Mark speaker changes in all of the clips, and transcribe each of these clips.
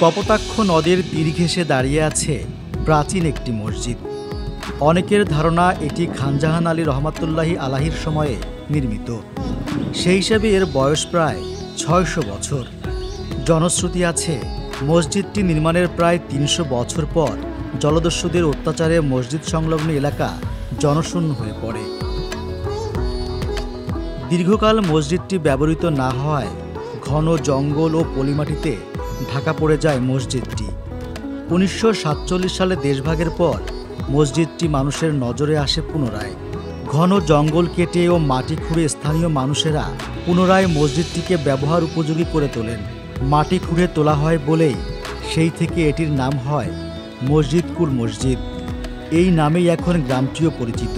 Speaker 1: কপোতাক্ষ নদের তীর ঘেঁষে দাঁড়িয়ে আছে প্রাচীন একটি মসজিদ। অনেকের ধারণা এটি খান জাহান আলী রহমাতুল্লাহি আলাহির সময়ে নির্মিত। সেই হিসাবে এর বয়স প্রায় ৬০০ বছর। জনশ্রুতি আছে মসজিদটি নির্মাণের প্রায় ৩০০ বছর পর জলদস্যুদের অত্যাচারে মসজিদ সংলগ্ন এলাকা জনশূন্য হয়ে পড়ে। দীর্ঘকাল মসজিদটি ব্যবহৃত না হওয়ায় ঘন জঙ্গল ও পলিমাটিতে ঢাকা পড়ে যায় মসজিদটি। ১৯৪৭ সালে দেশভাগের পর মসজিদটি মানুষের নজরে আসে পুনরায়। ঘন জঙ্গল কেটে ও মাটি খুঁড়ে স্থানীয় মানুষেরা পুনরায় মসজিদটিকে ব্যবহার উপযোগী করে তোলেন। মাটি খুঁড়ে তোলা হয় বলেই সেই থেকে এটির নাম হয় মসজিদকুর মসজিদ। এই নামেই এখন গ্রামটিও পরিচিত।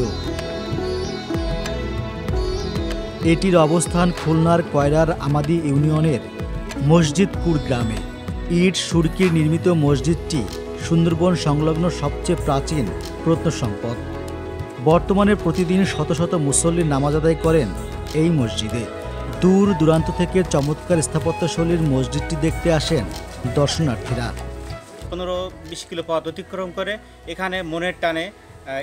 Speaker 1: এটির অবস্থান খুলনার কয়রার আমাদি ইউনিয়নের মসজিদকুর গ্রামে। ইট সুরকির নির্মিত মসজিদটি সুন্দরবন সংলগ্ন সবচেয়ে প্রাচীন প্রত্নসম্পদ। বর্তমানে প্রতিদিন শত শত মুসল্লি নামাজ আদায় করেন এই মসজিদে। দূর দূরান্ত থেকে চমৎকার স্থাপত্যশৈলীর মসজিদটি দেখতে আসেন দর্শনার্থীরা।
Speaker 2: ১৫-২০ কিলো পথ অতিক্রম করে এখানে মনের টানে,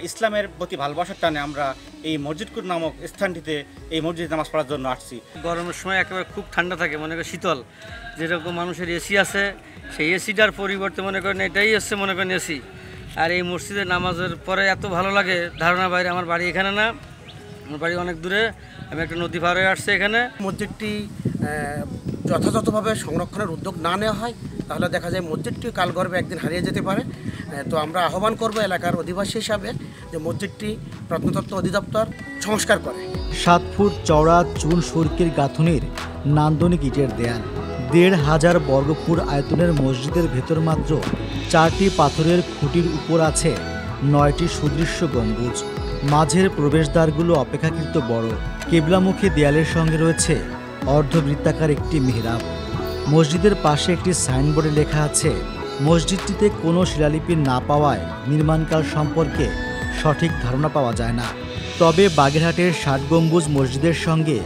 Speaker 2: ইসলামের প্রতি ভালোবাসার টানে আমরা এই মসজিদকুর নামক স্থানটিতে এই মসজিদে নামাজ পড়ার জন্য আসছি।
Speaker 3: গরমের সময় একেবারে খুব ঠান্ডা থাকে, মনে করেন শীতল, যেরকম মানুষের এসি আছে সেই এসিটার পরিবর্তে মনে করেন এটাই হচ্ছে মনে করেন এসি। আর এই মসজিদে নামাজের পরে এত ভালো লাগে, ধারণা বাইরে। আমার বাড়ি এখানে না, আমার বাড়ি অনেক দূরে। আমি একটা নদী পার হয়ে আসছি এখানে।
Speaker 4: মসজিদটি যথাযথভাবে সংরক্ষণের উদ্যোগ না নেওয়া হয় তাহলে দেখা যায় মসজিদটি কালগর্ভে একদিন হারিয়ে যেতে পারে। তো আমরা আহ্বান করব এলাকার অধিবাসী হিসাবে যে মসজিদটি প্রত্নতত্ত্ব অধিদপ্তর সংস্কার করে।
Speaker 1: ৭ ফুট চওড়া চুন সুরকির গাঁথুনির নান্দনিক ইটের দেয়াল, ১৫০০ বর্গফুট আয়তনের মসজিদের ভেতর মাত্র ৪টি পাথরের খুঁটির উপর আছে ৯টি সুদৃশ্য গম্বুজ। মাঝের প্রবেশদ্বারগুলো অপেক্ষাকৃত বড়। কেবলামুখী দেয়ালের সঙ্গে রয়েছে অর্ধবৃত্তাকার একটি মিহরাব। মসজিদের পাশে একটি সাইনবোর্ডে লেখা আছে মসজিদটিতে কোনো শিলালিপি না পাওয়ায় নির্মাণকাল সম্পর্কে সঠিক ধারণা পাওয়া যায় না। তবে বাগেরহাটের ৬০ গম্বুজ মসজিদের সঙ্গে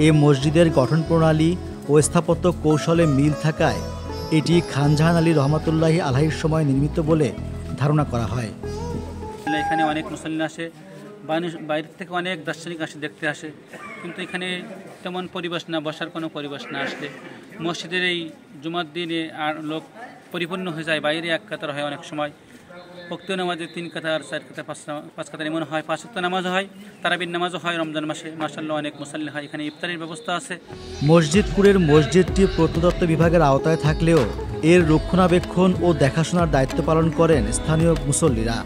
Speaker 1: এ মসজিদের গঠন প্রণালী ও স্থাপত্য কৌশলে মিল থাকায় এটি খান জাহান আলী রহমাতুল্লাহি আলাহির সময় নির্মিত বলে ধারণা করা হয়।
Speaker 2: এখানে অনেক মুসল্লি আসে, বাইরে থেকে অনেক দার্শনিক আসে, দেখতে আসে, কিন্তু এখানে তেমন পরিবেশ না, বসার কোনো পরিবেশ না। আসলে মসজিদের এই জুমার দিনে আর লোক পরিপূর্ণ হয়ে যায়। বাইরে এক কাতার হয়, অনেক সময় ভক্তি নামাজে ৩ কাতার ৪ কাতার ৫ কাতার এমন হয়। ৫ ওয়াক্ত নামাজও হয়, তারাবির নামাজও হয় রমজান মাসে। মাশাআল্লাহ অনেক মুসল্লি হয়। এখানে ইফতারের ব্যবস্থা আছে।
Speaker 1: মসজিদকুরের মসজিদটি প্রত্নতত্ত্ব বিভাগের আওতায় থাকলেও এর রক্ষণাবেক্ষণ ও দেখাশোনার দায়িত্ব পালন করেন স্থানীয় মুসল্লিরা।